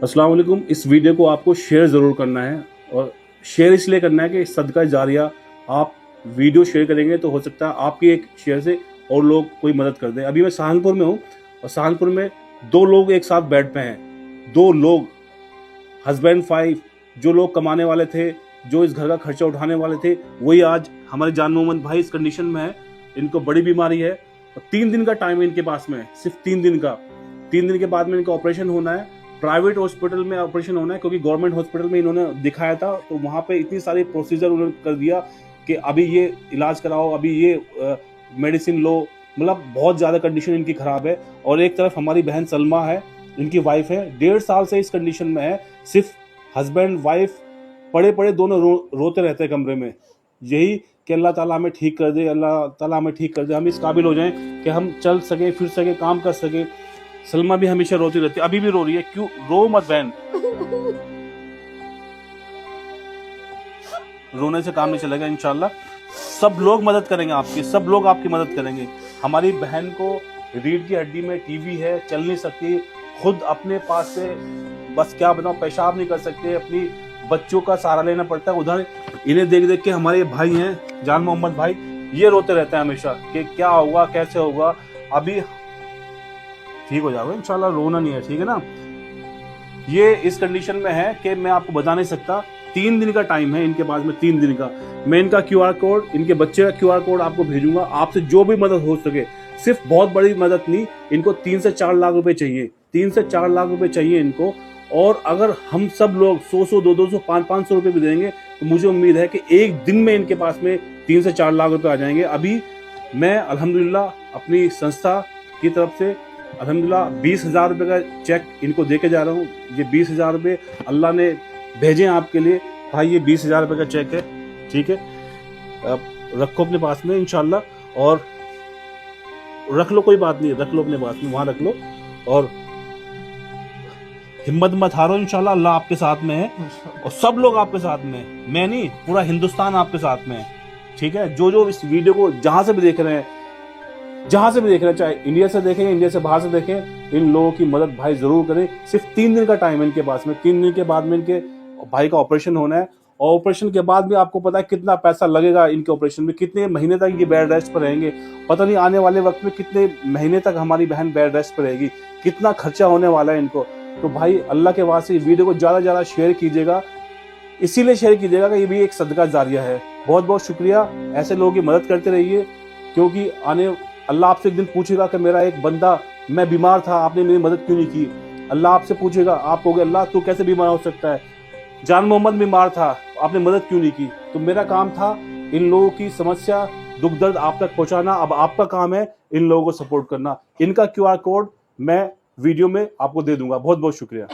अस्सलाम वालेकुम। इस वीडियो को आपको शेयर ज़रूर करना है और शेयर इसलिए करना है कि सदका जारिया, आप वीडियो शेयर करेंगे तो हो सकता है आपकी एक शेयर से और लोग कोई मदद कर दें। अभी मैं सहारनपुर में हूँ और सहारनपुर में दो लोग एक साथ बेड पे हैं। दो लोग हस्बैंड वाइफ, जो लोग कमाने वाले थे, जो इस घर का खर्चा उठाने वाले थे, वही आज हमारे जान मोहम्मद भाई इस कंडीशन में है। इनको बड़ी बीमारी है और 3 दिन का टाइम है इनके पास में, सिर्फ 3 दिन का। 3 दिन के बाद में इनका ऑपरेशन होना है। प्राइवेट हॉस्पिटल में ऑपरेशन होना है क्योंकि गवर्नमेंट हॉस्पिटल में इन्होंने दिखाया था तो वहाँ पे इतनी सारी प्रोसीजर उन्होंने कर दिया कि अभी ये इलाज कराओ, अभी ये मेडिसिन लो। मतलब बहुत ज़्यादा कंडीशन इनकी ख़राब है। और एक तरफ हमारी बहन सलमा है, इनकी वाइफ है, 1.5 साल से इस कंडीशन में है। सिर्फ हस्बैंड वाइफ पड़े पड़े दोनों रोते रहते हैं कमरे में। यही कि अल्लाह ताला हमें ठीक कर दे, अल्लाह ताला हमें ठीक कर दे, हम इस काबिल हो जाएं कि हम चल सके, फिर सके, काम कर सके। सलमा भी हमेशा रोती रहती है, अभी भी रो रही है। क्यों? रो मत बहन, रोने से काम नहीं चलेगा। इंशाल्लाह सब लोग मदद करेंगे आपकी, सब लोग आपकी मदद करेंगे। हमारी बहन को रीढ़ की हड्डी में टीबी है, चल नहीं सकती, खुद अपने पास से बस क्या बताऊं, पेशाब नहीं कर सकते, अपनी बच्चों का सहारा लेना पड़ता है। उधर इन्हें देख देख के हमारे भाई हैं जान मोहम्मद भाई, ये रोते रहते हैं हमेशा कि क्या होगा, कैसे होगा। अभी ठीक हो जाओगे इंशाल्लाह, रोना नहीं है, ठीक है ना। ये इस कंडीशन में है कि मैं आपको बता नहीं सकता। 3 दिन का टाइम है इनके पास में, 3 दिन का। मैं इनका QR कोड, इनके बच्चे का QR कोड आपको भेजूंगा। आपसे जो भी मदद हो सके, सिर्फ बहुत बड़ी मदद नहीं, इनको 3 से 4 लाख रुपए चाहिए, 3 से 4 लाख रुपए चाहिए इनको। और अगर हम सब लोग 100-100, 200-200, 500-500 रुपए भी देंगे तो मुझे उम्मीद है कि एक दिन में इनके पास में 3 से 4 लाख रुपए आ जाएंगे। अभी मैं अल्हम्दुलिल्लाह अपनी संस्था की तरफ से अल्हम्दुलिल्लाह 20,000 रुपये का चेक इनको दे के जा रहा हूँ। ये 20,000 रुपये अल्लाह ने भेजे हैं आपके लिए। भाई ये 20,000 रुपये का चेक है, ठीक है। अब रखो अपने पास में इंशाल्लाह, और रख लो, कोई बात नहीं, रख लो अपने पास में, वहाँ रख लो। और हिम्मत मत हारो, इंशाल्लाह अल्लाह आपके साथ में है और सब लोग आपके साथ में है। मैं नहीं, पूरा हिंदुस्तान आपके साथ में है, ठीक है। जो जो इस वीडियो को जहां से भी देख रहे हैं, जहां से भी देख रहे हैं, चाहे इंडिया से देखें, इंडिया से बाहर से देखें, इन लोगों की मदद भाई जरूर करें। सिर्फ 3 दिन का टाइम है इनके पास में। 3 दिन के बाद में इनके भाई का ऑपरेशन होना है और ऑपरेशन के बाद भी आपको पता है कितना पैसा लगेगा इनके ऑपरेशन में, कितने महीने तक ये बेड रेस्ट पर रहेंगे, पता नहीं आने वाले वक्त में कितने महीने तक हमारी बहन बेड रेस्ट पर रहेगी, कितना खर्चा होने वाला है इनको। तो भाई अल्लाह के वास्ते वीडियो को ज्यादा से ज्यादा शेयर कीजिएगा, इसीलिए शेयर कीजिएगा कि ये भी एक सदका जारिया है। बहुत बहुत शुक्रिया, ऐसे लोगों की मदद करते रहिए, क्योंकि अल्लाह आपसे एक दिन पूछेगा कि मेरा एक बंदा, मैं बीमार था, आपने मेरी मदद क्यों नहीं की। अल्लाह आपसे पूछेगा, आप कहोगे अल्लाह तू कैसे बीमार हो सकता है, जान मोहम्मद बीमार था, आपने मदद क्यों नहीं की। तो मेरा काम था इन लोगों की समस्या, दुख दर्द आप तक पहुंचाना। अब आपका काम है इन लोगों को सपोर्ट करना। इनका QR कोड मैं वीडियो में आपको दे दूंगा। बहुत बहुत शुक्रिया।